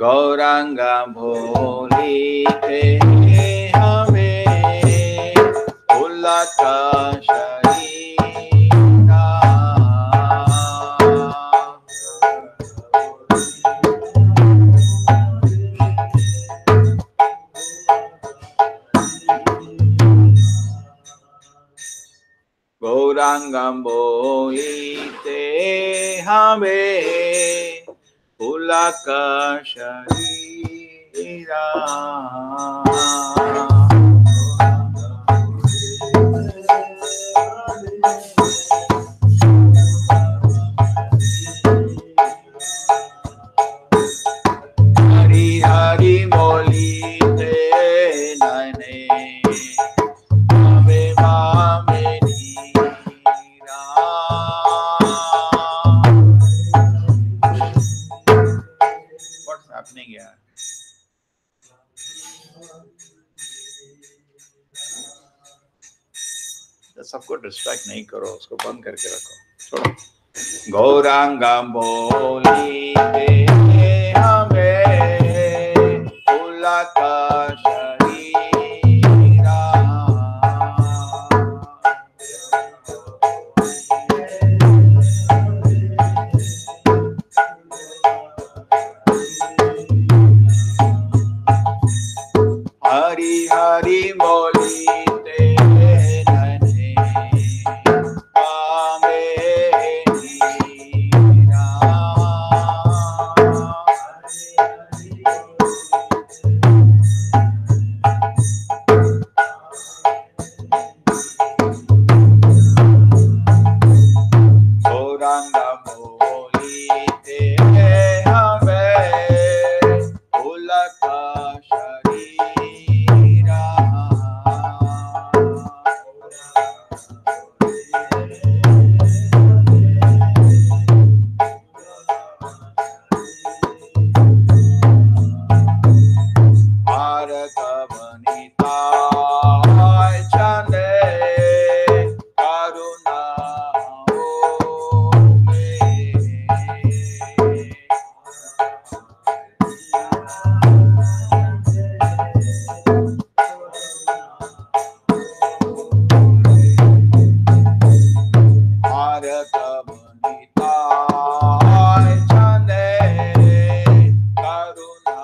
गौरांगा भोलिते हमें पुलक शरीरा गौरांगम बोलिते हमें पुलक शरीरा हरि हरि बोलिते नने हमें मामे नीरा What's happening here? सबको डिस्ट्रैक्ट नहीं करो, उसको बंद करके रखो, छोड़ो। गौरांगम बोलिते हमें पुलक शरीरा हरि हरि बोलिते नने पामे नीरा गौरांगा बोलिते हमें पुलक शरीरा भारत वनिता चले करुणा भारत वनिता चले करुणा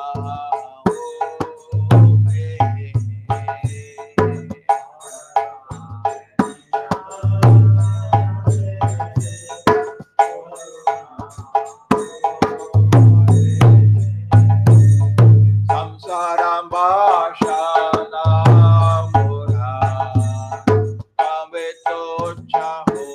संसारम भाषाना मोरा कबे तो चाहो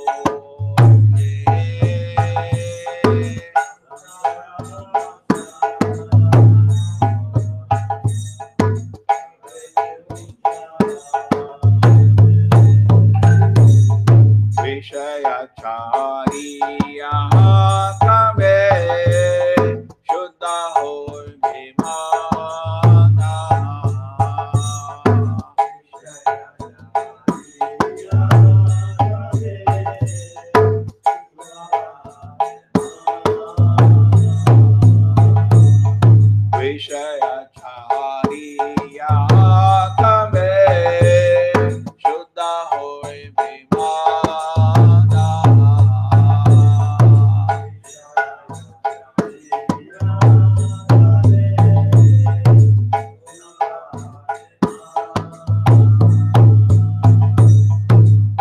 विषयाचारिया कबे शुद्ध हो विमाना विषयाचारिया कबे शुद्ध हो विमाना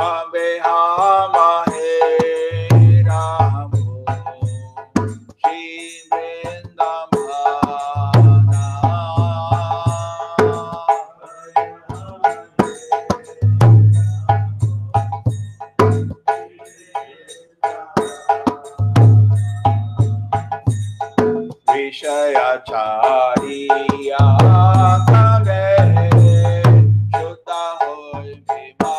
अबे हम हे राम श्री वृंदावना विषयाचारिया कबे शुद्ध हो विमाना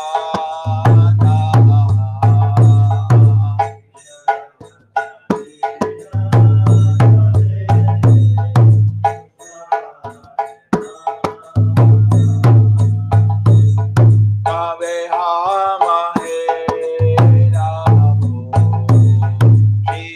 कबे हम हे Ram Shri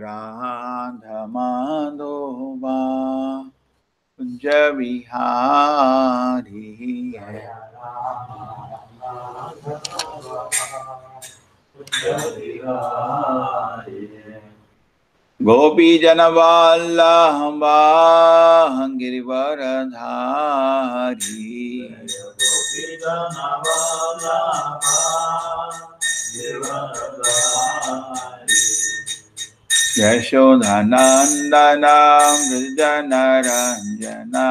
Radha Madhova Kunja Vihari Gopi Janavallabha Girivaradhari Yashodhanandana Vrijanaranjana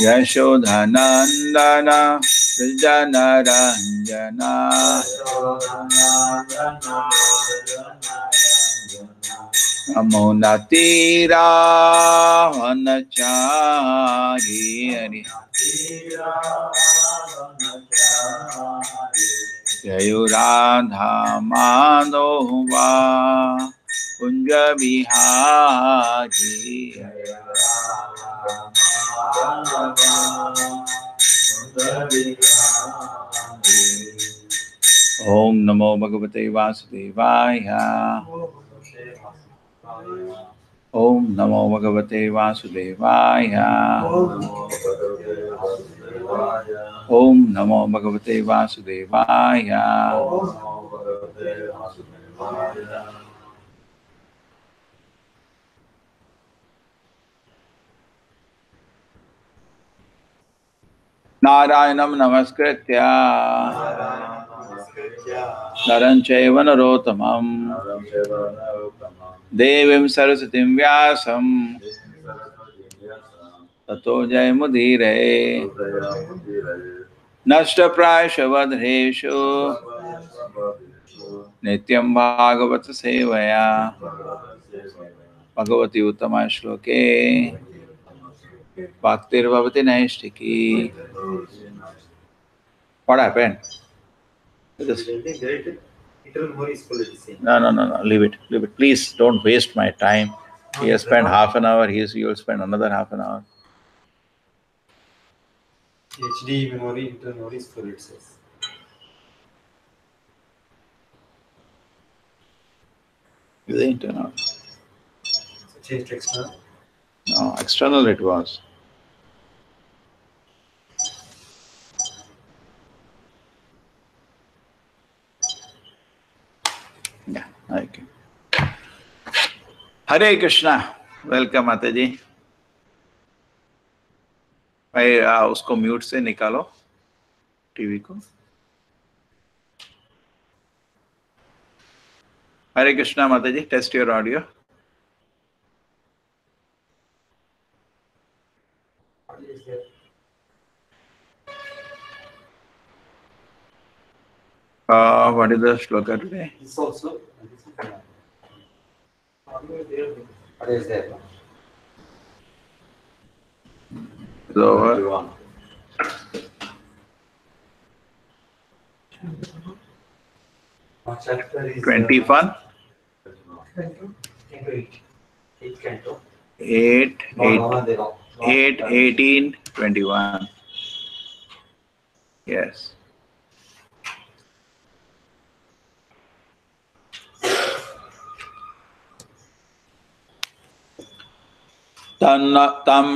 Yashodhanandana Vrijanaranjana Amonatira Vanachari Hari Jayuradha Madhova Kunja Vihari Om Namo Bhagavate Vasudevaya Om Namo Bhagavate Vasudevaya Om Namo Bhagavate Vasudevaya Narayanam Namaskritya Naram Chaiva Narottamam Devim Saraswatim Vyasam Tato Jayamudire Nashta Prayashavadheshu Nityam Bhagavata Sevaya Bhagavati Uttama Shloke Bhaktir Bhavati Naishtiki. What happened? No. Leave it. Please don't waste my time. He has spent half an hour. You will spend another half an hour. HD memory, internal memory is full, it says. Is it internal? So change to external? No, external it was. Yeah, okay. Hare Krishna. Welcome, Mataji. भाई उसको mute से निकालो TV को. Hare Krishna, Mataji. Test your audio. What is the shloka today? This also. What is there? It's over. What chapter is 21. 8, 18, 21. Yes. Tam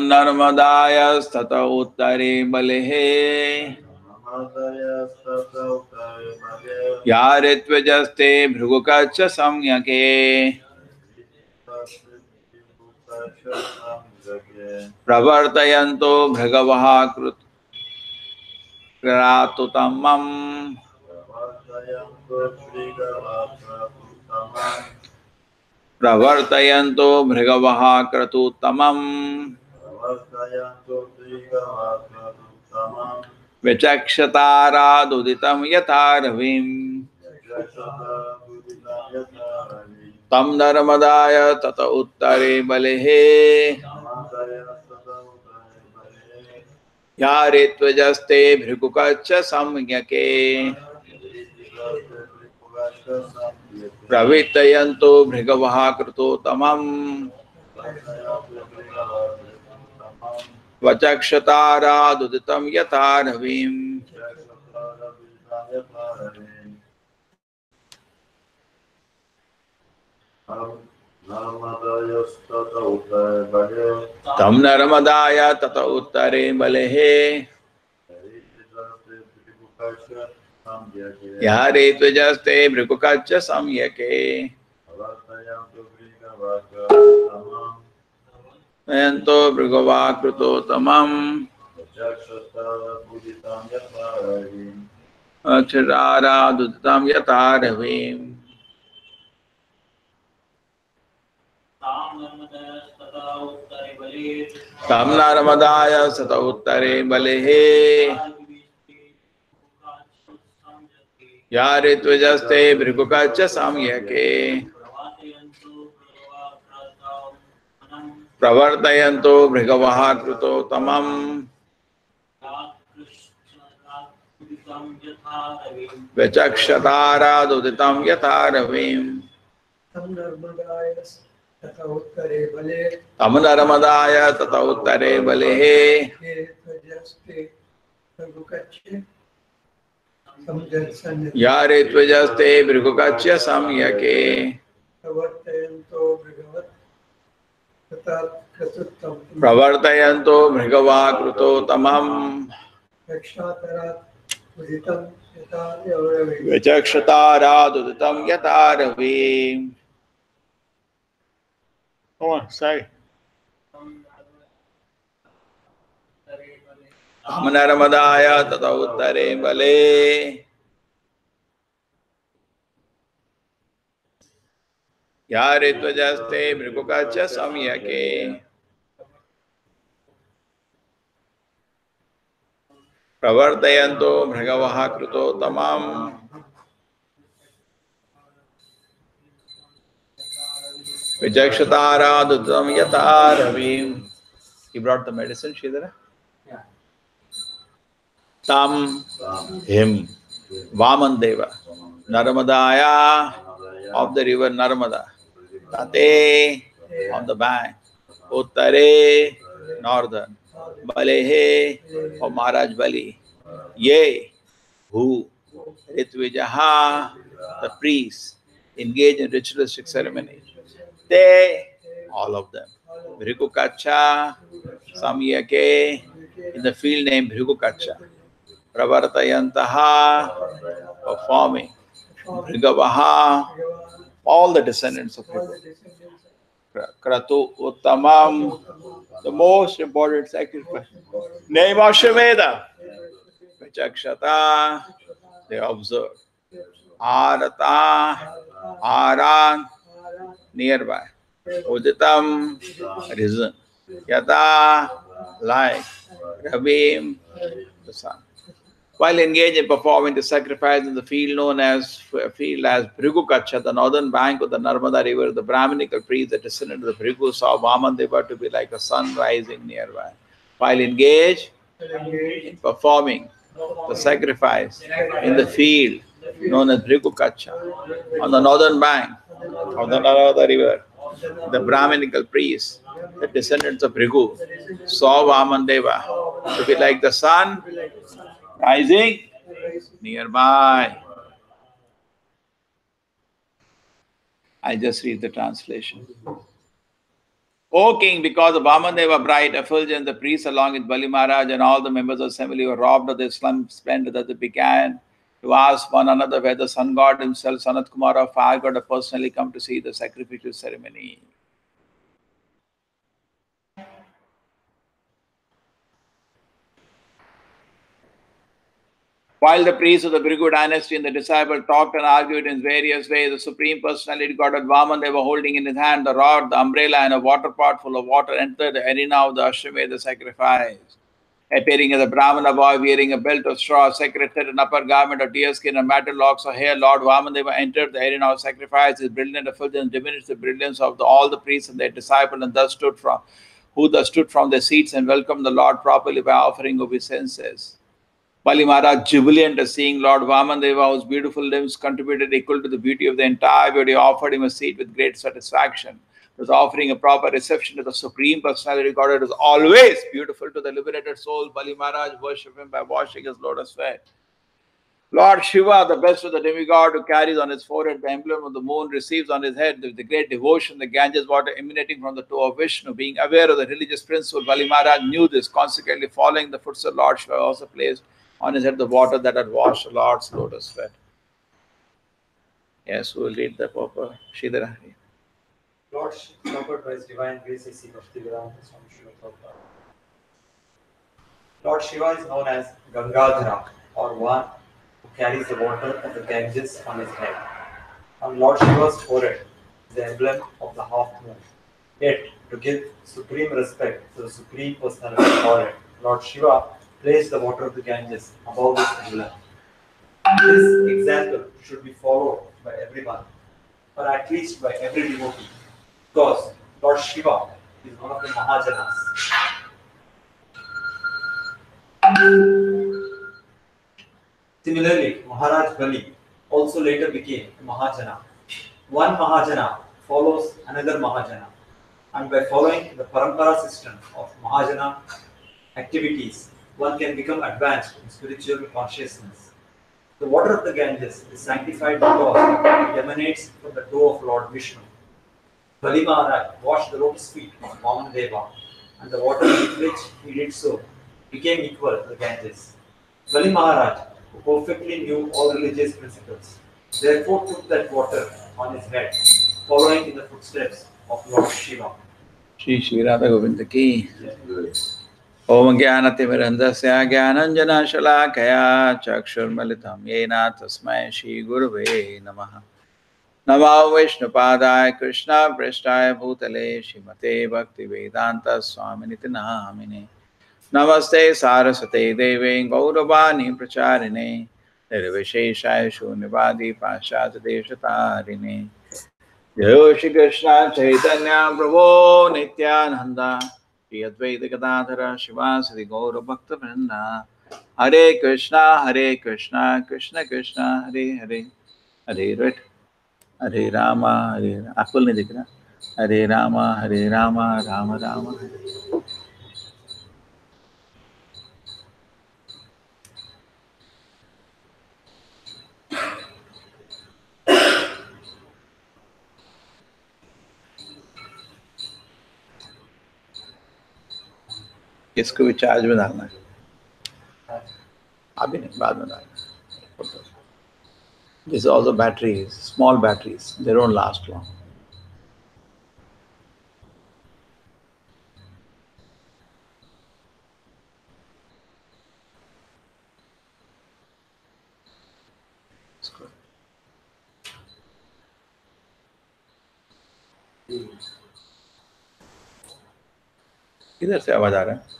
narmadaya stata uttare balehe yaritvajaste bhrugukacha samyake pravartayanto bhagavaha kratutamam pravartayanto bhagavaha kratutamam vichakshitara duditam yatharavim tam narmadaya tata uttare balehe yaritvajaste bhrigukacha samyake pravitayanto bhrigavaha kritutamam vachakshitara duditam yatharavim. Tam Narmadaya Tata Uttare Balehe Yare Tvajaste Brikukacha Samyake Yanto Brigavakruto Tamam Acharara Dutam Yataravim Tam Narmadaya Sata Uttare Balehe Yare Tvajaste Brikukacha Samyake Pravartayanto Brigavaha Kruto Tamam Vachakshadara Duditam Yataravim Tam Narmadaya Tata Uttare Balehe Yare Tvajaste Brikukacha Samyake Pravartayanto Brigava Kruto Tamam Vachakshadara Duditam Yataravim. Come on, say. Amanamadaya Tata Uttare Bale Yare Tvajaste Brikukacha Samyake Pravartayanto Bhagavaha Kruto Tamam Vijakshatara Dutam Yataravim. He brought the medicine, Shridhara? Yeah. Tam, him, Vaman Deva, Narmadaya, of the river Narmada, Tate, on the bank, Uttare, northern, Balehe, of Maharaj Bali, Ye, who, Ritvijaha, the priests, engage in ritualistic ceremony. They, all of them, Bhrigukacha, Samyake, in the field named Bhrigukacha, Pravartayantaha, performing, Bhrigavaha, all the descendants of Bhrigu. Kratu Uttamam, the most important sacrifice. Name Ashwamedha. Vichakshata, they observe. Arata, Aran, nearby. Uditam, risen. Yata, like. Ravim, the sun. While engaged in performing the sacrifice in the field known as Bhrigukacha, the northern bank of the Narmada river, the Brahminical priest, the descendant of the Bhrigu, saw Vamandeva to be like a sun rising nearby. While engaged in performing the sacrifice in the field known as Bhrigukacha, on the northern bank of the Narmada river, the Brahminical priests, the descendants of Bhrigu, saw Vamandeva to be like the sun rising nearby. I just read the translation. O king, because the Vamandeva bright effulgence, the priests along with Bali Maharaj and all the members of the assembly were robbed of their splendor that they began to ask one another whether the sun god himself, Sanat Kumara of fire god, had personally come to see the sacrificial ceremony. While the priests of the Bhrigu dynasty and the disciples talked and argued in various ways, the Supreme Personality God Vamandeva, holding in his hand the rod, the umbrella, and a water pot full of water, entered the arena of the Ashwamedha sacrifice. Appearing as a Brahmana boy wearing a belt of straw, secreted an upper garment of deerskin and matted locks of hair, Lord Vamandeva entered the arena of sacrifice. His brilliant effulgence diminished the brilliance of all the priests and their disciples, and thus stood from their seats and welcomed the Lord properly by offering obeisances. Bali Maharaj, jubilant at seeing Lord Vamandeva, whose beautiful limbs contributed equal to the beauty of the entire body, offered him a seat with great satisfaction. Was offering a proper reception to the Supreme Personality God. It is always beautiful to the liberated soul. Bali Maharaj worshipped him by washing his lotus feet Lord Shiva, the best of the demigod, who carries on his forehead the emblem of the moon, receives on his head with the great devotion the Ganges water emanating from the toe of Vishnu. Being aware of the religious principle, Bali Maharaj knew this. Consequently, following the footsteps of Lord Shiva, also placed on his head the water that had washed the Lord's lotus feet. Yes, we will read the proper Sridhara. Lord covered by his divine grace is Bhaktivedanta Swami Srila Prabhupada. Lord Shiva is known as Gangadhara, or one who carries the water of the Ganges on his head. On Lord Shiva's forehead is the emblem of the half moon. Yet, to give supreme respect to the Supreme Personality of Godhead, Lord Shiva placed the water of the Ganges above this emblem. This example should be followed by everyone, or at least by every devotee, because Lord Shiva is one of the Mahajanas. Similarly, Maharaj Bali also later became a Mahajana. One Mahajana follows another Mahajana, and by following the Parampara system of Mahajana activities, one can become advanced in spiritual consciousness. The water of the Ganges is sanctified because it emanates from the toe of Lord Vishnu. Bali Maharaj washed the lotus feet of Vamanadeva, and the water with which he did so became equal to the Ganges. Bali Maharaj, who perfectly knew all religious principles, therefore took that water on his head, following in the footsteps of Lord Shiva. Shri Shri Radha Govinda ki. Om Jnanatimirandasya Jnananjana Shalakaya Chakshurmalitam Yena Tasmai Shri Gurave Namaha. Namo Vishnu Padaya Krishna Prasthaya Bhutale Shrimate Bhakti Vedanta Swaminiti Namine. Namaste Saraswate Deve Gauravani Pracharine Nirvisheshaya Shunivadi Pashat Deshatarine. Jai Shri Krishna Chaitanya Prabhu Nityananda Shri Advaita Gadadhara Shivasadi Gaura Bhakta Vrinda. Hare Krishna Krishna Krishna Hare Hare Hare Rit Hare Rama Hare Akul नहीं दिख रहा Hare Rama Rama Rama Hare. इसको भी charge में डालना है अभी नहीं बाद में डालना. These are also batteries, small batteries. They don't last long. किधर से आवाज आ रहा है?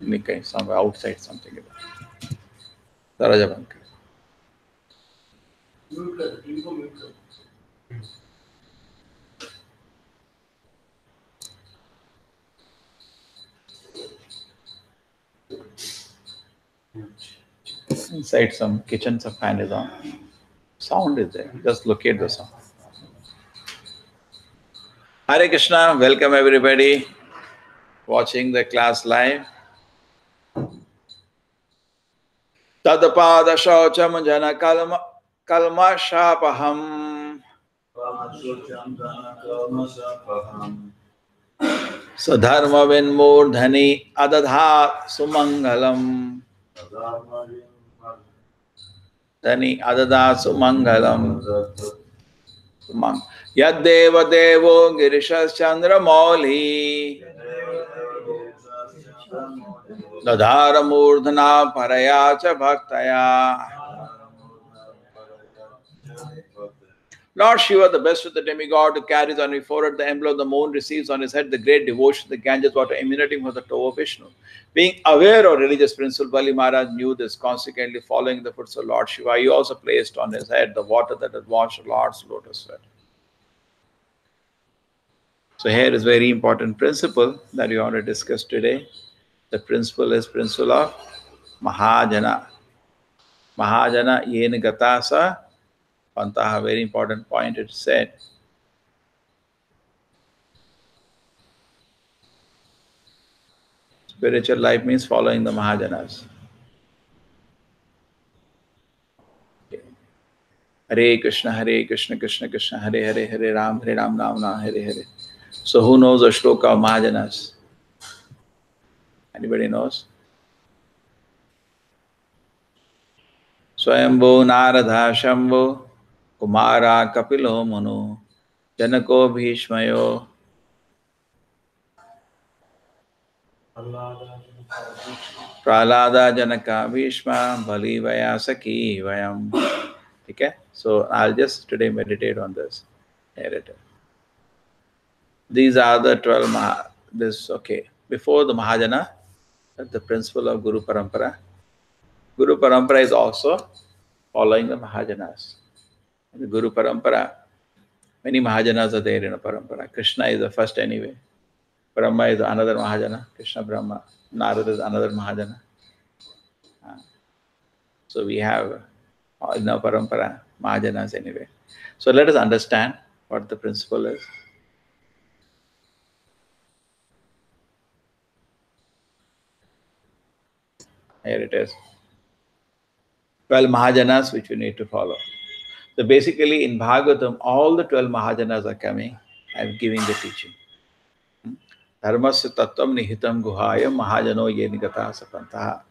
नहीं कहीं somewhere outside something. दरवाजा बंद कर. Inside some kitchen, some fan is on. Sound is there. Just locate the sound. Hare Krishna, welcome everybody watching the class live. Tadapada shaucham jana kalma shapaham sadharma vinmurdhani adadhat sumangalam dhani adadhat sumangalam sumang yaddeva devo girishas chandra mauli dadhara murdhana paraya cha bhaktaya. Lord Shiva, the best of the demigod, who carries on his forehead the emblem of the moon, receives on his head the great devotion, the Ganges water emanating from the toe of Vishnu. Being aware of religious principle, Bali Maharaj knew this. Consequently, following the footsteps of Lord Shiva, he also placed on his head the water that had washed the Lord's lotus feet. So here is very important principle that we want to discuss today. The principle is principle of Mahajana. Mahajana yena gatasa pantaha, very important point it said. Spiritual life means following the Mahajanas. Hare Krishna, Krishna Krishna, Hare Hare, Hare Ram, Ram Ram, Hare Hare. So who knows the shloka of Mahajanas? Anybody knows? Swayambhu Narada Shambhu Kumara Kapilo Manu Janako Bhishmayo Prahlada Janaka Bhishma Bali Vayasaki Vayam. Okay, so I'll just today meditate on this narrative. These are the 12 okay. Before the Mahajana, the principle of Guru Parampara. Guru Parampara is also following the Mahajanas. In the Guru Parampara, many Mahajanas are there in a Parampara. Krishna is the first anyway. Brahma is another Mahajana. Krishna Brahma. Narada is another Mahajana. So we have in our Parampara Mahajanas anyway. So let us understand what the principle is. Here it is. 12 Mahajanas which we need to follow. So basically in Bhagavatam, all the 12 Mahajanas are coming and giving the teaching. Dharmasya tattvam nihitam guhayam mahajano ye nigata sapantaha.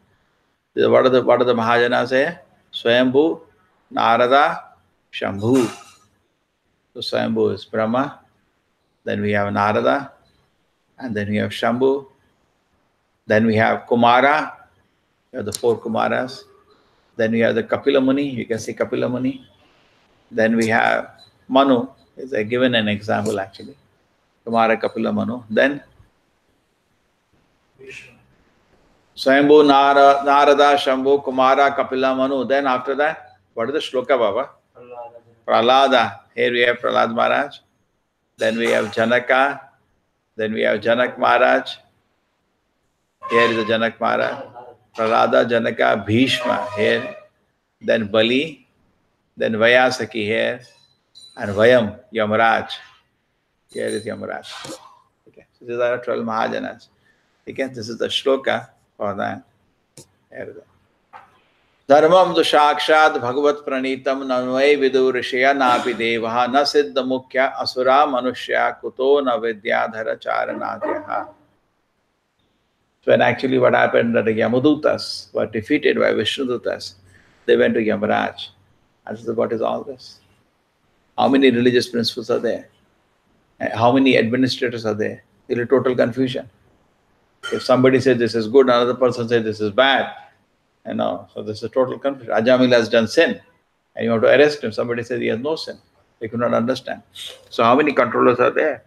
What are the Mahajanas say? Swayambhu, Narada, Shambhu. So Swayambhu is Brahma, then we have Narada, and then we have Shambhu, then we have Kumara, we have the 4 Kumaras, then we have the Kapila Muni, you can see Kapila Muni, then we have Manu, is given an example actually, Kumara, Kapila, Manu, then Swayambhu, Narada, Shambhu, Kumara, Kapila, Manu, then after that, what is the shloka, Baba? Prahlada. Here we have Prahlad Maharaj, then we have Janaka, then we have Janak Maharaj, here is the Janak Maharaj, Prahlada, Janaka, Bhishma here, then Bali, then Vayasaki here, and Vayam, Yamaraj. Here is Yamaraj. Okay. So these are 12 Mahajanas. Okay. This is the shloka for that. Here is it. Dharmam tu shakshad bhagavat pranitam nanvai vidu rishya napi devaha na siddha mukhya asura manushya kuto na vidyadhara charanadyaha. So when actually what happened that the Yamadutas were defeated by Vishnudutas, they went to Yamaraj. And so what is all this? How many religious principles are there? How many administrators are there? There is total confusion. If somebody says this is good, another person says this is bad. So this is total confusion. Ajamila has done sin, and you have to arrest him. Somebody says he has no sin. They could not understand. So how many controllers are there?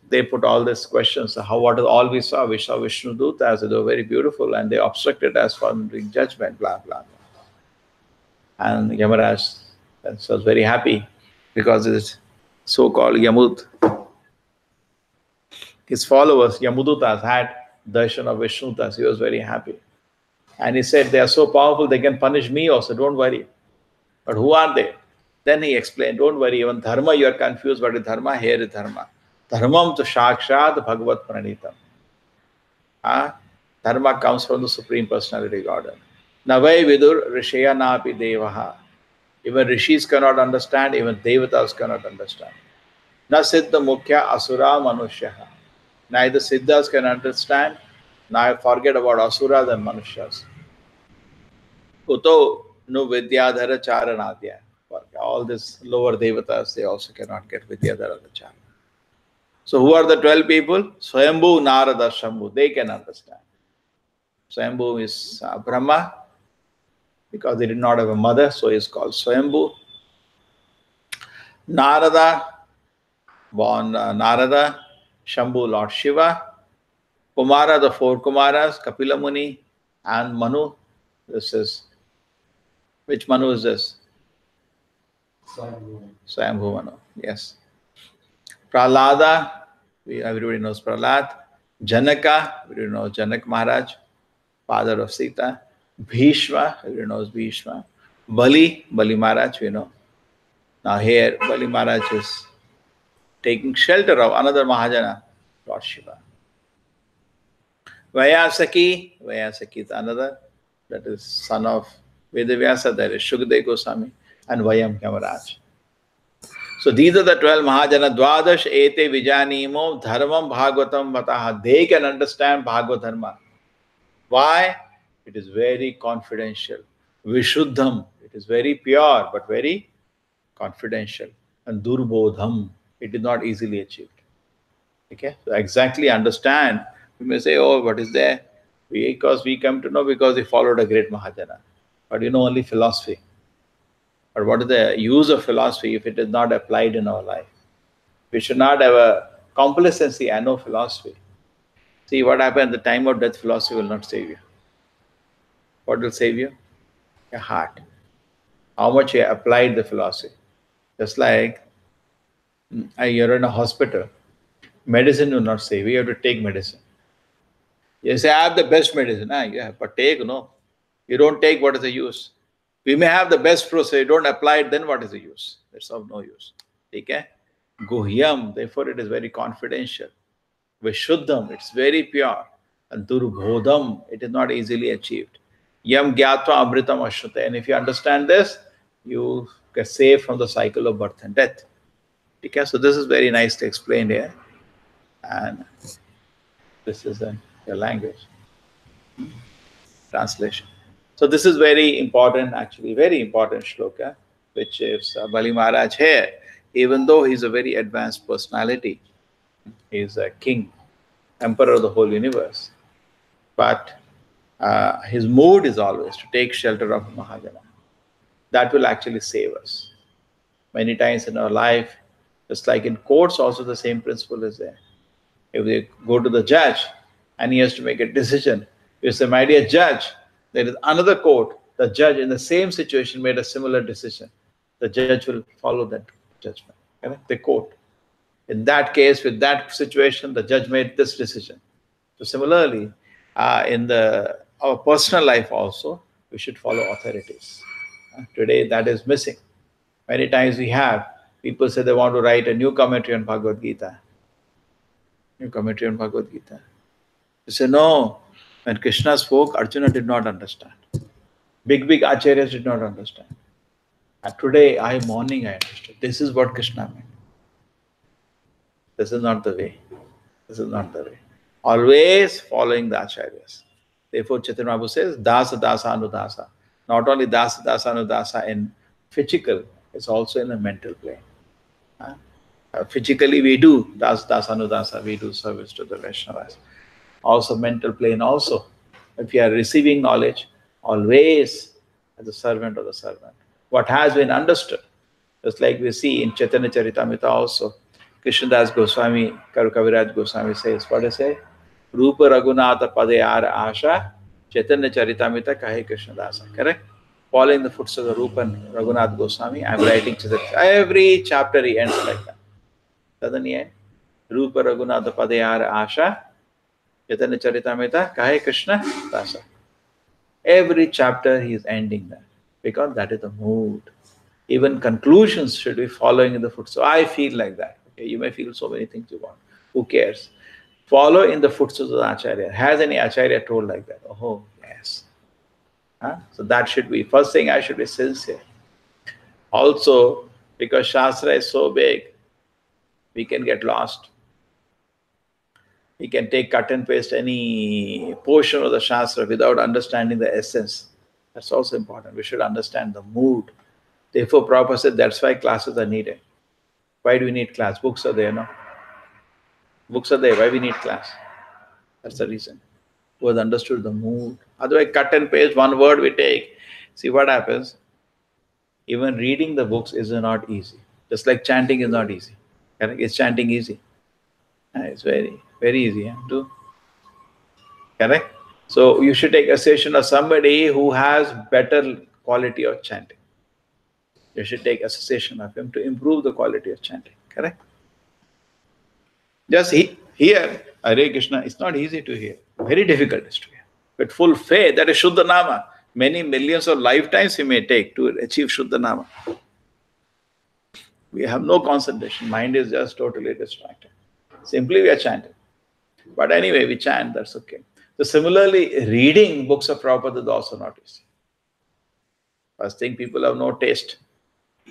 They put all these questions. What is all we saw? We saw Vishnu Dutas. They were very beautiful, and they obstructed us from doing judgment, blah, blah, blah. And Yamaraj was very happy because his so-called Yamud, his followers, Yamudutas, had darshan of Vishnudutas. He was very happy. And he said, they are so powerful, they can punish me also, don't worry. But who are they? Then he explained, don't worry, even dharma you are confused, but with dharma, here is dharma. Dharmam tu shakshad bhagavat pranitam. Dharma comes from the Supreme Personality of Godhead. Navai vidur rishya napi devaha. Even rishis cannot understand, even devatas cannot understand. Na siddha mukhya asura manushyaha. Neither siddhas can understand, now forget about asuras and manushas. Kuto no vidyadhara charanadya. All these lower devatas, they also cannot get vidyadhara charan. So who are the 12 people? Swayambhu, Narada, Shambhu. They can understand. Swayambhu is Brahma, because he did not have a mother, so he is called Swayambhu. Narada, born Narada. Shambhu, Lord Shiva. Kumara, the 4 Kumaras, Kapila Muni, and Manu. This is, which Manu is this? Swayambhu Manu, yes. Prahlada, everybody knows Prahlad. Janaka, everybody knows Janak Maharaj, father of Sita. Bhishma, everybody knows Bhishma. Bali Maharaj, we know. Now here, Bali Maharaj is taking shelter of another Mahajana, Lord Shiva. Vyasaki is another, that is son of Vedavyasa, that is Shukadeva Goswami, and Vayam Kamaraj. So these are the 12 Mahajana. Dwadash ete vijanimo dharmam bhagavatam vataha. They can understand Bhagavad Dharma. Why? It is very confidential. Vishuddham, it is very pure but very confidential. And durbodham, it is not easily achieved. Okay, so exactly understand. You may say, oh, what is there? Because we come to know because we followed a great Mahajana. But you know only philosophy. But what is the use of philosophy if it is not applied in our life? We should not have a complacency and no philosophy. See what happened at the time of death, philosophy will not save you. What will save you? Your heart. How much you applied the philosophy. Just like you're in a hospital, medicine will not save you, you have to take medicine. You say, I have the best medicine. Yeah, but take, no. You don't take, what is the use? We may have the best process, you don't apply it, then what is the use? That's of no use. Okay? Guhyam, therefore it is very confidential. Vishuddham, it's very pure. And Durbodham, it is not easily achieved. Yam Gyatva Amritam Ashrute. And if you understand this, you get saved from the cycle of birth and death. Okay? So this is very nicely explained here. And this is your language. Translation. So this is very important, actually, very important shloka, which is Bali Maharaj here, even though he's a very advanced personality, he's a king, emperor of the whole universe, but his mood is always to take shelter of Mahajana. That will actually save us. Many times in our life, just like in courts also the same principle is there. If we go to the judge and he has to make a decision, you say, my dear judge, there is another court, the judge in the same situation made a similar decision. The judge will follow that judgment. The court. In that case, with that situation, the judge made this decision. So similarly, in our personal life also, we should follow authorities. Today, that is missing. Many times we have, people say they want to write a new commentary on Bhagavad Gita. New commentary on Bhagavad Gita. They say, no, when Krishna spoke, Arjuna did not understand. Big acharyas did not understand. And today, morning I understood. This is what Krishna meant. This is not the way. This is not the way. Always following the acharyas. Therefore, Chaitanya Mahaprabhu says, Dasa Dasa Anudasa. Not only Dasa Dasa Anudasa in physical, it's also in the mental plane. Physically we do Dasa Dasa Anudasa, we do service to the Vaishnavas. Also mental plane also. If you are receiving knowledge, always as a servant of the servant. What has been understood, just like we see in Chaitanya Charitamrita also, Krishnadas Goswami, Kaviraj Goswami says, what does he say? Rupa Raghunatha Padayara Asha, Chaitanya Charitamrita Kahe Krishnadasa. Correct? Following the footsteps of the Rupa and Raghunath Goswami, I am writing Chaitanya. Every chapter he ends like that. Doesn't he end? Rupa Raghunatha Padayara Asha, Chaitanya Charitamrita Kahe Krishna Dasa. Every chapter he is ending that, because that is the mood. Even conclusions should be following in the footsteps. So I feel like that. Okay, you may feel so many things you want. Who cares? Follow in the footsteps of the Acharya. Has any Acharya told like that? Oh, yes. So that should be, first thing I should be sincere. Also, because Shastra is so big, we can get lost. We can take cut and paste any portion of the Shastra without understanding the essence. That's also important. We should understand the mood. Therefore, Prabhupada said that's why classes are needed. Why do we need class? Books are there, no? Books are there. Why we need class? That's the reason. Who has understood the mood. Otherwise, cut and paste, one word we take. See what happens? Even reading the books is not easy. Just like chanting is not easy. Is chanting easy? It's very, very easy to do. Correct? So you should take a session of somebody who has better quality of chanting. You should take association of him to improve the quality of chanting. Correct? Just hear Hare Krishna. It's not easy to hear. Very difficult to hear. With full faith, that is Shuddha Nama. Many millions of lifetimes he may take to achieve Shuddha Nama. We have no concentration. Mind is just totally distracted. Simply we are chanting. But anyway, we chant, that's okay. So similarly, reading books of Prabhupada is also not easy. First thing, people have no taste.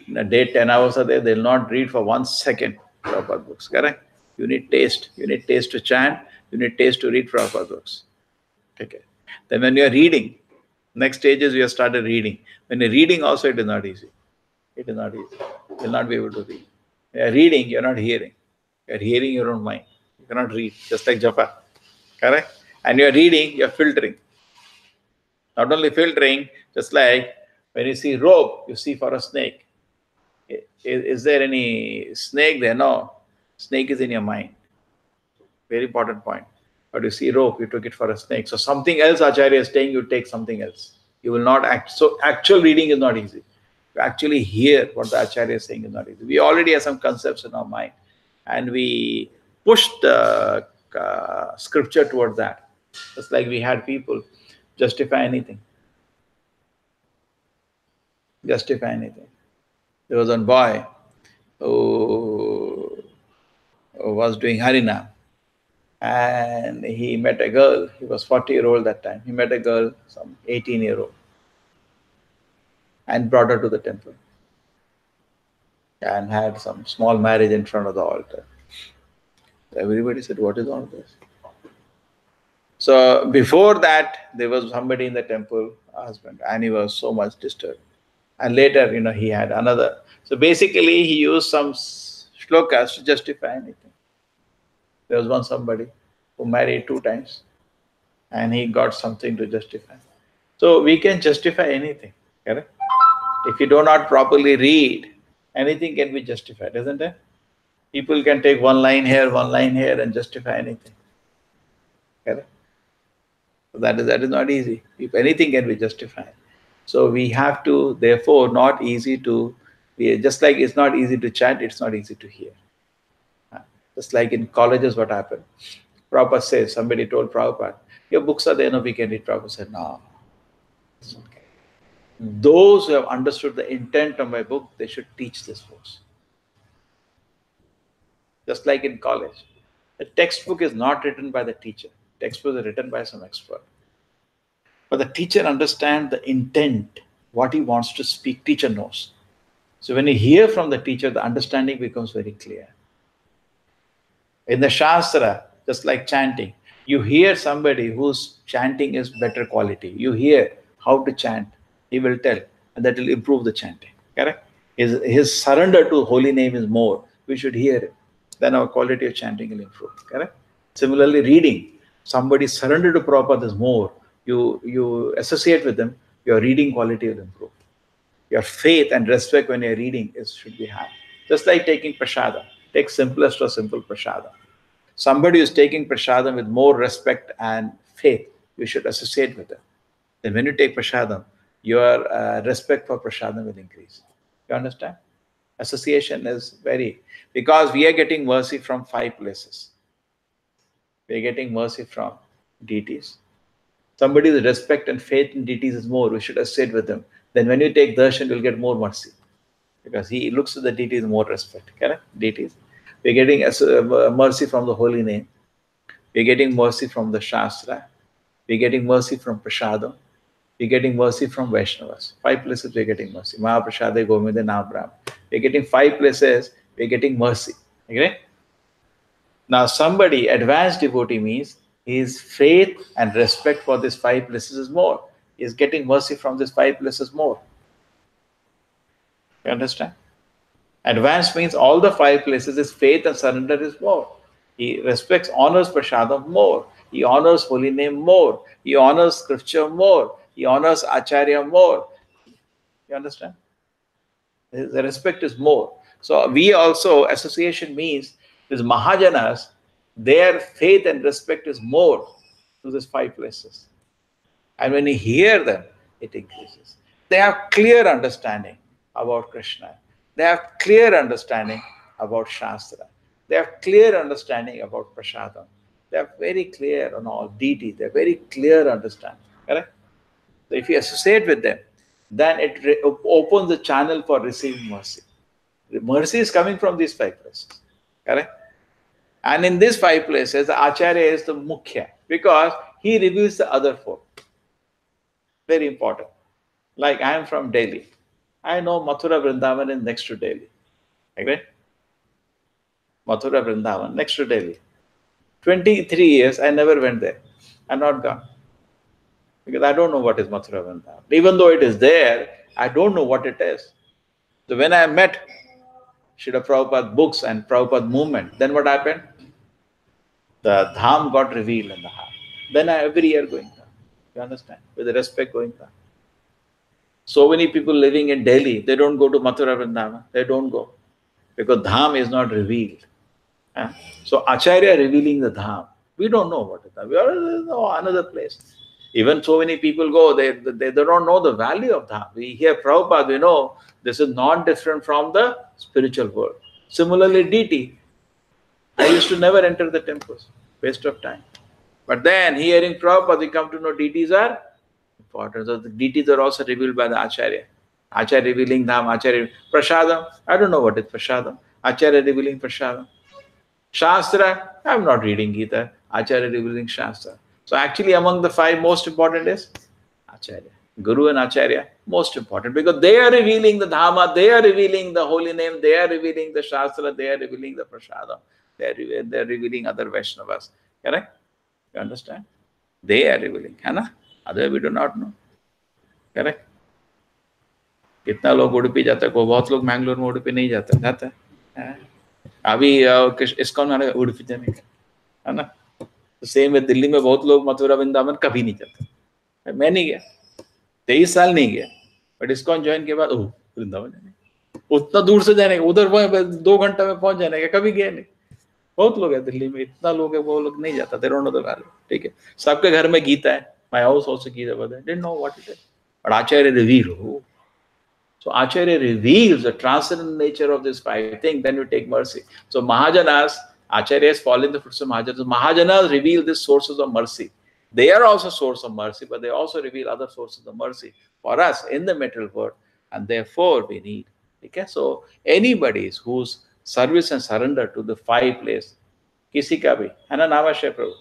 In a day, 10 hours a day, they'll not read for 1 second Prabhupada books, correct? You need taste. You need taste to chant. You need taste to read Prabhupada books. Okay. Then when you're reading, next stage is you have started reading. When you're reading also, it is not easy. It is not easy. You'll not be able to read. You're reading, you're not hearing. You're hearing your own mind. You cannot read, just like japa. Correct? And you're reading, you're filtering. Not only filtering, just like when you see rope, you see for a snake. Is there any snake there? No. Snake is in your mind. Very important point. But you see rope, you took it for a snake. So something else Acharya is saying, you take something else. You will not act. So actual reading is not easy. To actually hear what the Acharya is saying is not easy. We already have some concepts in our mind. And we push the scripture towards that. Just like we had people justify anything. Justify anything. There was one boy who was doing Harinam. And he met a girl. He was 40-year-old that time. He met a girl, some 18-year-old, and brought her to the temple and had some small marriage in front of the altar. Everybody said, what is all this? So before that, there was somebody in the temple, a husband, and he was so much disturbed. And later, he had another. So basically, he used some shlokas to justify anything. There was one somebody who married 2 times and he got something to justify. So we can justify anything, correct? If you do not properly read, anything can be justified, isn't it? People can take one line here and justify anything. Correct? So that is not easy. If anything can be justified. So we have to, therefore, not easy to, just like it's not easy to chant, it's not easy to hear. Just like in colleges, what happened? Prabhupada says, somebody told Prabhupada, your books are there, no, we can read. Prabhupada said, no, it's okay. Those who have understood the intent of my book, they should teach this books. Just like in college. The textbook is not written by the teacher. Textbook is written by some expert. But the teacher understands the intent, what he wants to speak, teacher knows. So when you hear from the teacher, the understanding becomes very clear. In the Shastra, just like chanting, you hear somebody whose chanting is better quality. You hear how to chant. He will tell, and that will improve the chanting. Correct? His surrender to holy name is more. We should hear it. Then our quality of chanting will improve. Correct? Similarly, reading. Somebody's surrender to Prabhupada is more. You associate with them, your reading quality will improve. Your faith and respect when you're reading should be high. Just like taking prasada. Take simplest or simple prasada. Somebody who is taking prasadam with more respect and faith, you should associate with them. Then when you take prasadam, your respect for prasadam will increase. You understand? Association is because we are getting mercy from 5 places. We are getting mercy from deities. Somebody's respect and faith in deities is more, we should associate with them. Then when you take darshan, you'll get more mercy. Because he looks at the deities with more respect. Correct? Deities. We're getting mercy from the holy name. We're getting mercy from the Shastra. We're getting mercy from Prasadam. We're getting mercy from Vaishnavas. 5 places we're getting mercy. Mahaprasade Govinda Nabram. We're getting 5 places, we're getting mercy. Okay? Now somebody, advanced devotee means his faith and respect for these 5 places is more. He is getting mercy from these 5 places more. You understand? Advanced means all the 5 places, his faith and surrender is more. He respects, honors Prasadam more. He honors holy name more. He honors scripture more. He honors Acharya more. You understand? The respect is more. So we also, association means these Mahajanas, their faith and respect is more to these 5 places. And when you hear them, it increases. They have clear understanding about Krishna. They have clear understanding about Shastra. They have clear understanding about Prasadam. They are very clear on all deity. They are very clear understanding. Correct? So if you associate with them, then it opens the channel for receiving mercy. The mercy is coming from these 5 places. Correct? And in these 5 places, the Acharya is the Mukhya because he reveals the other four. Very important. Like I am from Delhi. I know Mathura Vrindavan is next to Delhi. Agree? Mathura Vrindavan next to Delhi. 23 years I never went there. I'm not gone. Because I don't know what is Mathura Vrindavan. Even though it is there, I don't know what it is. So when I met Srila Prabhupada books and Prabhupada movement, then what happened? The Dham got revealed in the heart. Then I every year going there. You understand? With the respect going there. So many people living in Delhi, they don't go to Mathura Vrindavan. They don't go. Because Dham is not revealed. So Acharya revealing the Dham. We don't know what it is. We are another place. Even so many people go, they don't know the value of Dham. We hear Prabhupada, we know this is not different from the spiritual world. Similarly, deity. I used to never enter the temples. Waste of time. But then, hearing Prabhupada, we come to know deities are important. So the deities are also revealed by the Acharya. Acharya revealing Dham, Acharya Prasadam. I don't know what is Prasadam. Acharya revealing Prasadam. Shastra, I'm not reading Gita. Acharya revealing Shastra. So actually among the five, most important is Acharya. Guru and Acharya, most important because they are revealing the Dhamma, they are revealing the holy name, they are revealing the Shastra, they are revealing the Prasadam, they are revealing other Vaishnavas. Correct? You understand? They are revealing. है ना? Otherwise we do not know. Correct? कितना लोग उडुपी जाता है, बहुत लोग मैंगलोर में उडुपी नहीं जाता है। अभी इस्कॉन में उडुपी जाने का, है ना? सेम है, दिल्ली में बहुत लोग मथुरा वृंदावन कभी नहीं जाते। मैं नहीं गया, 23 साल नहीं गया, बट इस्कॉन ज्वाइन के बाद वृंदावन जाने, उतना दूर से जाने का, उधर 2 घंटा में पहुंच जाने का, कभी गए नहीं। बहुत लोग है दिल्ली में, इतना लोग है, वो लोग नहीं जाता, they don't know the value। ठीक है, सबके घर में गीता है, my house also Gita, but they didn't know what it is, but Acharya reveal. So Acharya reveals the transcendent nature of this five things, then you take mercy. So Mahajanas, Acharyas fall in the footsteps of Mahajanas. So Mahajanas reveal these sources of mercy. They are also source of mercy, but they also reveal other sources of mercy for us in the material world, and therefore we need. Okay, so anybody whose service and surrender to the five place, किसी का भी है ना, नामाश्रय प्रभु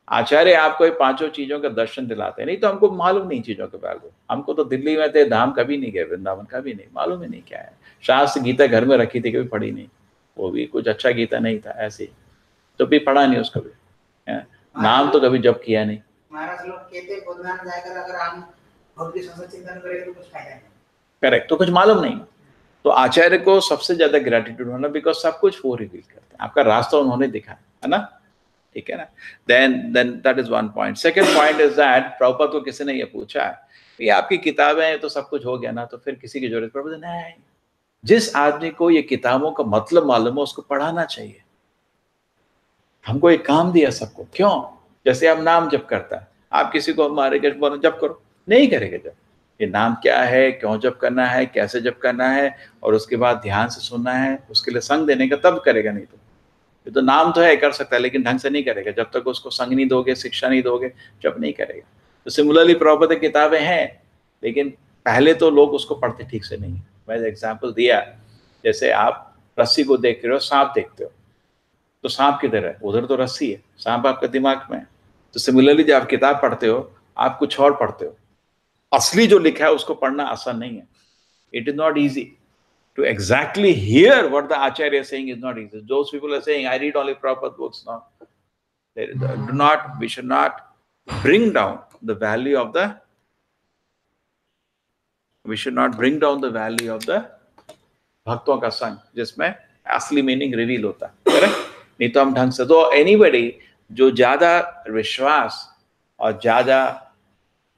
आचार्य आपको ये पांचों चीजों का दर्शन दिलाते हैं। नहीं तो हमको मालूम नहीं चीजों के बारे में। हमको तो दिल्ली में थे, धाम कभी नहीं गए, वृंदावन कभी नहीं, मालूम ही नहीं क्या है। शास्त्र गीता घर में रखी थी, कभी पढ़ी नहीं, वो भी कुछ अच्छा गीता नहीं था, ऐसे तो भी पढ़ा नहीं उसको भी, नाम तो कभी जप किया नहीं। महाराज लोग कहते हैं बुद्धनाथ जाकर अगर हम भक्ति संस्कृत चिंतन करें तो कुछ फायदा नहीं। करेक्ट, तो कुछ मालूम नहीं। तो आचार्य को सबसे ज्यादा ग्रेटिट्यूड होना, बिकॉज सब कुछ वो रिवील करते हैं, आपका रास्ता उन्होंने दिखाया है ना, ठीक है ना। Then that is one point. Second point is that Prabhupad को किसी ने ये पूछा है, ये आपकी किताबें हैं तो सब कुछ हो गया ना, तो फिर किसी की जरूरत। प्रभुपाद नहीं, जिस आदमी को ये किताबों का मतलब मालूम हो उसको पढ़ाना चाहिए। हमको एक काम दिया सबको, क्यों? जैसे आप नाम जप करता है, आप किसी को हमारे जप करो, नहीं करेगा जप। ये नाम क्या है, क्यों जप करना है, कैसे जप करना है, और उसके बाद ध्यान से सुनना है, उसके लिए संग देने का, तब करेगा। नहीं तो ये तो नाम तो है, कर सकता है, लेकिन ढंग से नहीं करेगा। जब तक उसको संग नहीं दोगे, शिक्षा नहीं दोगे, जप नहीं करेगा। तो सिमिलरली प्रभुपाद की किताबें हैं, लेकिन पहले तो लोग उसको पढ़ते ठीक से नहीं। मैंने एग्जाम्पल दिया, जैसे आप रस्सी को देख रहे हो, सांप देखते हो, तो सांप किधर है? उधर तो रस्सी है, सांप आपके दिमाग में है। तो सिमिलरली जब आप किताब पढ़ते हो, आप कुछ और पढ़ते हो, असली जो लिखा है उसको पढ़ना आसान नहीं है। It is not easy to exactly hear what the Acharya is saying is not easy. Those people are saying, I read only Prabhupada books. No, we should not bring down the value of the, भक्तों का संग, जिसमें असली meaning reveal होता है। Correct? नहीं तो हम ढंग से, तो एनीबडी जो ज्यादा विश्वास और ज्यादा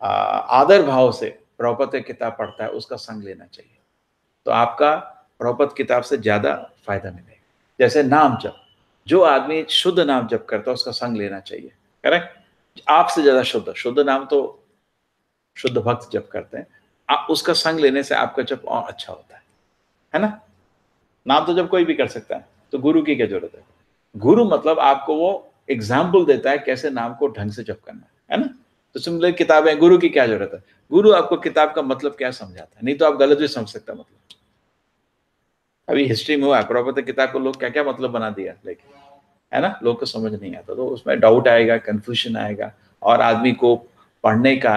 आदर भाव से प्रभुपाद की किताब पढ़ता है, उसका संग लेना चाहिए, तो आपका प्रभुपाद किताब से ज्यादा फायदा मिलेगा। जैसे नाम जप, जो आदमी शुद्ध नाम जप करता है उसका संग लेना चाहिए। करेक्ट? आपसे ज्यादा शुद्ध नाम तो शुद्ध भक्त जप करते हैं, आप उसका संग लेने से आपका जप और अच्छा होता है ना। नाम तो जब कोई भी कर सकता है, तो गुरु की क्या जरूरत है? गुरु मतलब आपको वो एग्जाम्पल देता है कैसे नाम को ढंग से जप करना है ना। तो सिमिलर किताबें, गुरु की क्या जरूरत है? गुरु आपको किताब का मतलब क्या समझाता है, नहीं तो आप गलत भी समझ सकते हैं मतलब। अभी हिस्ट्री में हुआ, प्रभुपाद किताब को लोग क्या क्या मतलब बना दिया, लेकिन है ना, लोग को समझ नहीं आता, तो उसमें डाउट आएगा, कंफ्यूजन आएगा, और आदमी को पढ़ने का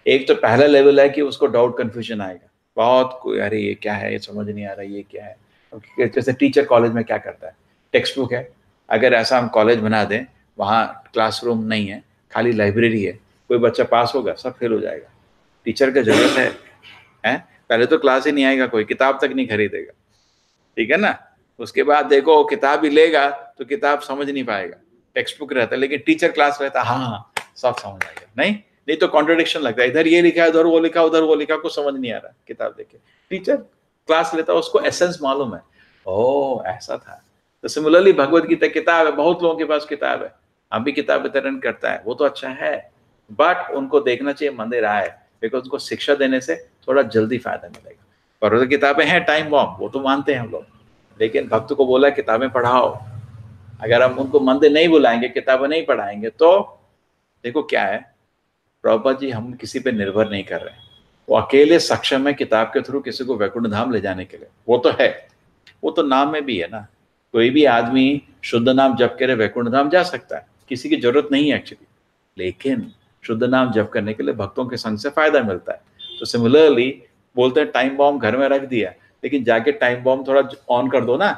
एक तो पहला लेवल है कि उसको डाउट कंफ्यूजन आएगा बहुत, कोई अरे ये क्या है, ये समझ नहीं आ रहा, ये क्या है। जैसे टीचर कॉलेज में क्या करता है, टेक्स्ट बुक है, अगर ऐसा हम कॉलेज बना दें वहाँ क्लासरूम नहीं है, खाली लाइब्रेरी है, कोई बच्चा पास होगा, सब फेल हो जाएगा। टीचर का जरूरत है? पहले तो क्लास ही नहीं आएगा, कोई किताब तक नहीं खरीदेगा, ठीक है ना। उसके बाद देखो किताब भी लेगा तो किताब समझ नहीं पाएगा, टेक्स्ट बुक रहता है, लेकिन टीचर क्लास रहता है, हाँ सब समझ आएगा। नहीं तो कॉन्ट्रडिक्शन लगता है, इधर ये लिखा है, उधर वो लिखा, उधर वो लिखा, कुछ समझ नहीं आ रहा किताब देख के। टीचर क्लास लेता है, उसको एसेंस मालूम है, ओ ऐसा था। तो सिमिलरली भगवत गीता किताब है, बहुत लोगों के पास किताब है, हम भी किताब वितरण करता है, वो तो अच्छा है, बट उनको देखना चाहिए मंदिर आए, बिकॉज उनको शिक्षा देने से थोड़ा जल्दी फायदा मिलेगा। पर तो किताबें हैं टाइम बॉम्ब, वो तो मानते हैं हम लोग, लेकिन भक्त को बोला किताबें पढ़ाओ। अगर हम उनको मंदिर नहीं बुलाएंगे, किताबें नहीं पढ़ाएंगे, तो देखो क्या है, प्रभुपाद जी हम किसी पे निर्भर नहीं कर रहे हैं, वो अकेले सक्षम है किताब के थ्रू किसी को वैकुंठ धाम ले जाने के लिए, वो तो है, वो तो नाम में भी है ना, कोई भी आदमी शुद्ध नाम जप करे वैकुंठ धाम जा सकता है, किसी की जरूरत नहीं है एक्चुअली, लेकिन शुद्ध नाम जप करने के लिए भक्तों के संग से फायदा मिलता है। तो सिमिलरली बोलते हैं टाइम बॉम्ब घर में रख दिया, लेकिन जाके टाइम बॉम्ब थोड़ा ऑन कर दो ना।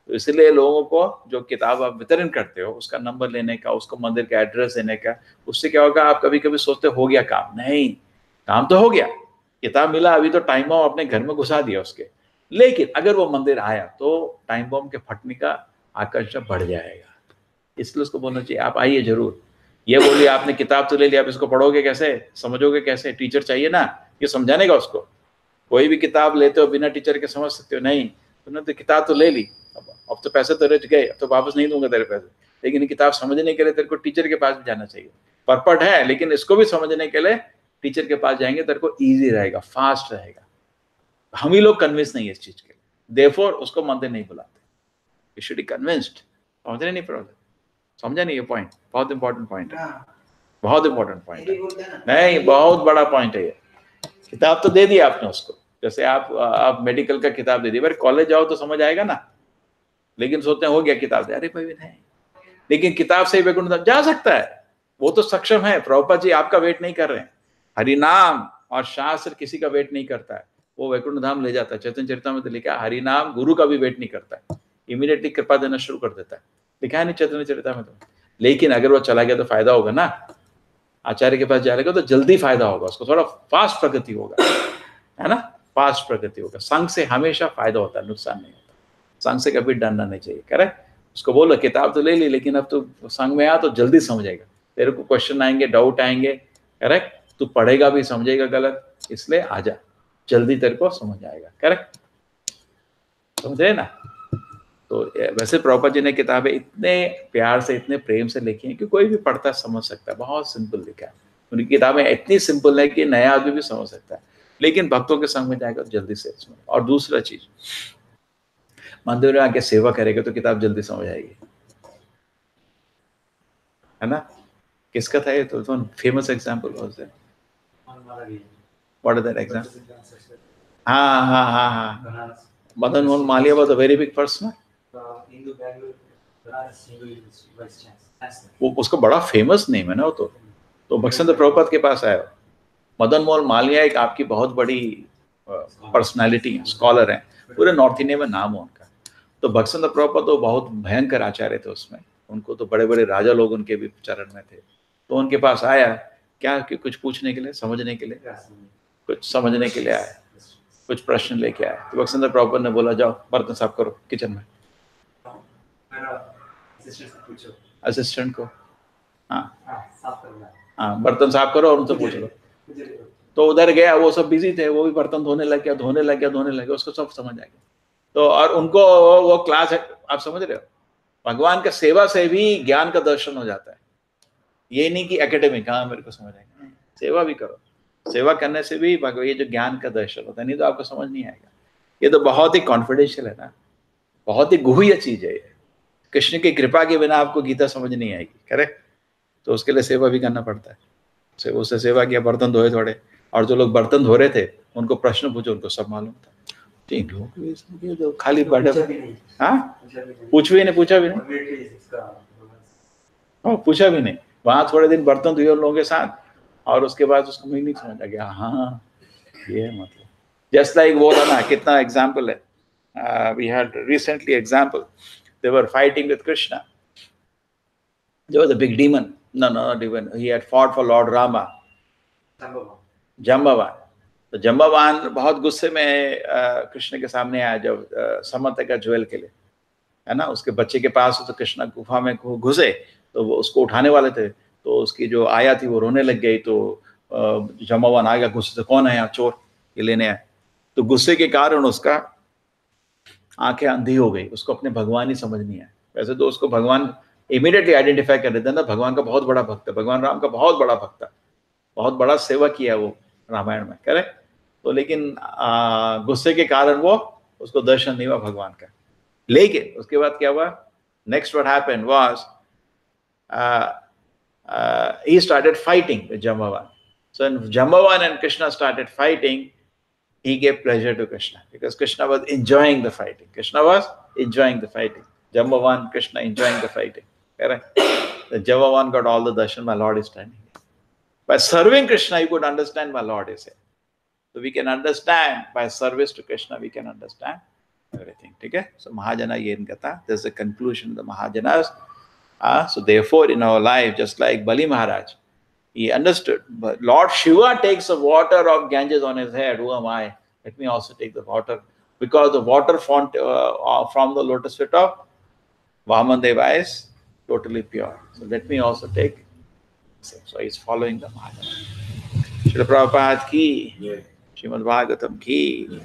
तो इसलिए लोगों को जो किताब आप वितरण करते हो उसका नंबर लेने का, उसको मंदिर का एड्रेस देने का, उससे क्या होगा, आप कभी कभी सोचते हो गया काम, नहीं, काम तो हो गया, किताब मिला, अभी तो टाइम बॉम्ब अपने घर में घुसा दिया उसके, लेकिन अगर वो मंदिर आया तो टाइम बॉम्ब के फटने का आकर्षण बढ़ जाएगा। इसलिए उसको बोलना चाहिए आप आइए जरूर। ये बोलिए आपने किताब तो ले लिया, आप इसको पढ़ोगे कैसे, समझोगे कैसे, टीचर चाहिए ना ये समझाने का उसको। कोई भी किताब लेते हो बिना टीचर के समझ सकते हो, नहीं, तुमने तो किताब तो ले ली, अब तो पैसे तो रच गए, अब तो वापस नहीं दूंगा तेरे पैसे, लेकिन ये किताब समझने के लिए तेरे को टीचर के पास भी जाना चाहिए। परपट है, लेकिन इसको भी समझने के लिए टीचर के पास जाएंगे, तेरे को ईजी रहेगा, फास्ट रहेगा। हम ही लोग कन्विंस नहीं है इस चीज के लिए, देयरफॉर उसको मंदिर नहीं बुलाते, यू शुड बी कन्विंस्ड। समझ रहे नहीं प्रॉब्लम, समझा नहीं, ये पॉइंट बहुत इंपॉर्टेंट पॉइंट है, बहुत इंपॉर्टेंट पॉइंट है, नहीं बहुत बड़ा पॉइंट है ये। किताब तो दे दी आपने उसको, जैसे आप मेडिकल का किताब दे दी, भाई कॉलेज जाओ तो समझ आएगा ना, लेकिन सोचते हैं हो गया किताब दे, अरे भाई नहीं, लेकिन किताब से वैकुंठ धाम जा सकता है, वो तो सक्षम है। प्रभुपाद जी आपका वेट नहीं कर रहे हैं, हरिनाम और शास्त्र किसी का वेट नहीं करता है, वो वैकुंठ धाम ले जाता है। चैतन्य चरितामृत में लिखा है हरिनाम गुरु का भी वेट नहीं करता है, इमीडिएटली कृपा देना शुरू कर देता है, लिखा है नहीं चैतन्य चरितामृत में। लेकिन अगर वो चला गया तो फायदा होगा ना, आचार्य के पास जाएगा तो जल्दी फायदा होगा उसको, थोड़ा फास्ट प्रगति होगा, है ना, फास्ट प्रगति होगा। संघ से हमेशा फायदा होता है, नुकसान नहीं होता, संघ से कभी डरना नहीं चाहिए। करेक्ट, उसको बोलो किताब तो ले ली, लेकिन अब तो संघ में आ तो जल्दी समझेगा, तेरे को क्वेश्चन आएंगे, डाउट आएंगे, करेक्ट, तू पढ़ेगा भी समझेगा गलत, इसलिए आजा, जल्दी तेरे को समझ आएगा। करेक्ट, समझ रहे ना। तो वैसे प्रभुपाद जी ने किताबें इतने प्यार से, इतने प्रेम से लिखी हैं कि कोई भी पढ़ता समझ सकता है, बहुत सिंपल लिखा है उनकी किताबें, इतनी सिंपल है कि नया आदमी भी समझ सकता है, लेकिन भक्तों के संग में जाएगा तो जल्दी से समझ। और दूसरा चीज, मंदिर में आके सेवा करेगा तो किताब जल्दी समझ आएगी, है ना। किसका था ये, तो famous example was that, what is that example? हाँ, Madan Mohan Malaviya was a very big person, वो उसका बड़ा फेमस नेम है ना, वो तो भक्तिसिद्धांत प्रभुपाद के पास आया। मदन मोहन मालवीय एक आपकी बहुत बड़ी पर्सनालिटी है, स्कॉलर हैं, पूरे नॉर्थ इंडिया में नाम है उनका। तो भक्तिसिद्धांत प्रभुपाद तो बहुत भयंकर आचार्य थे उसमें, उनको तो बड़े बड़े राजा लोग उनके भी चरण में थे। तो उनके पास आया क्या कि कुछ पूछने के लिए, समझने के लिए, कुछ समझने के लिए आया, कुछ प्रश्न लेके आया। तो भक्तिसिद्धांत प्रभुपाद ने बोला जाओ बर्तन साफ करो किचन में, असिस्टेंट को, हाँ बर्तन साफ करो और उनसे पूछ लो। तो उधर गया, वो सब बिजी थे, वो भी बर्तन धोने लग गया, उसको सब समझ आ गया। तो और उनको वो क्लास है, आप समझ रहे हो, भगवान का सेवा से भी ज्ञान का दर्शन हो जाता है। ये नहीं कि एकेडमिक, हाँ मेरे को समझ आएगा, सेवा भी करो, सेवा करने से भी ये जो ज्ञान का दर्शन होता है, नहीं तो आपको समझ नहीं आएगा। ये तो बहुत ही कॉन्फिडेंशियल है ना, बहुत ही गुह्य चीज है ये। कृष्ण की कृपा के बिना आपको गीता समझ नहीं आएगी। करेक्ट, तो उसके लिए सेवा भी करना पड़ता है। उससे सेवा किया, बर्तन धोए थोड़े, और जो लोग बर्तन धो रहे थे उनको प्रश्न पूछो, उनको सब मालूम था। तीन लोग जो खाली बैठे, हाँ पूछा भी नहीं, पूछा भी नहीं, वहां थोड़े दिन बर्तन धुए उन लोगों के साथ, और उसके बाद उसको मीनिंग समझ आ गया, हाँ ये है मतलब। जस्ट लाइक वो था ना, कितना एग्जाम्पल है, we had recently example, they were fighting with Krishna, there was a big demon, no, not demon, he had fought for Lord Rama, Jambavan. तो जम्बावान बहुत गुस्से में कृष्ण के सामने आया जब समर्थ का ज्वेल के लिए, है ना, उसके बच्चे के पास, तो कृष्ण गुफा में घुसे, तो वो उसको उठाने वाले थे, तो उसकी जो आया थी वो रोने लग गई, तो जम्बावान आ गया गुस्से से, कौन है यहाँ चोर, ये लेने आए। तो गुस्से के कारण उसका आंखें अंधी हो गई, उसको अपने भगवान ही समझ नहीं आया। वैसे तो उसको भगवान इमीडिएटली आइडेंटिफाई कर देते हैं ना, भगवान का बहुत बड़ा भक्त है, भगवान राम का बहुत बड़ा भक्त है, बहुत बड़ा सेवा किया वो रामायण में, करेक्ट। तो लेकिन गुस्से के कारण वो उसको दर्शन नहीं हुआ भगवान का। लेकिन उसके बाद क्या हुआ, next what happened was he started fighting with Jambavan. So when Jambavan and Krishna started fighting, he gave pleasure to Krishna because Krishna was enjoying the fighting. Krishna was enjoying the fighting. Jambavan, Krishna enjoying the fighting. Correct? The Jambavan got all the darshan, my Lord is standing here. By serving Krishna, you could understand my Lord is here. So we can understand by service to Krishna, we can understand everything. Okay? So Mahajana Yen Gata, there's a conclusion of the Mahajanas. So therefore, in our life, just like Bali Maharaj, he understood. But Lord Shiva takes the water of Ganges on his head. Who am I? Let me also take the water. Because the water from the lotus feet of Vamanadeva is totally pure. So let me also take. So he's following the Mahajana. Srila Prabhupada ki, Srimad Bhagavatam ki.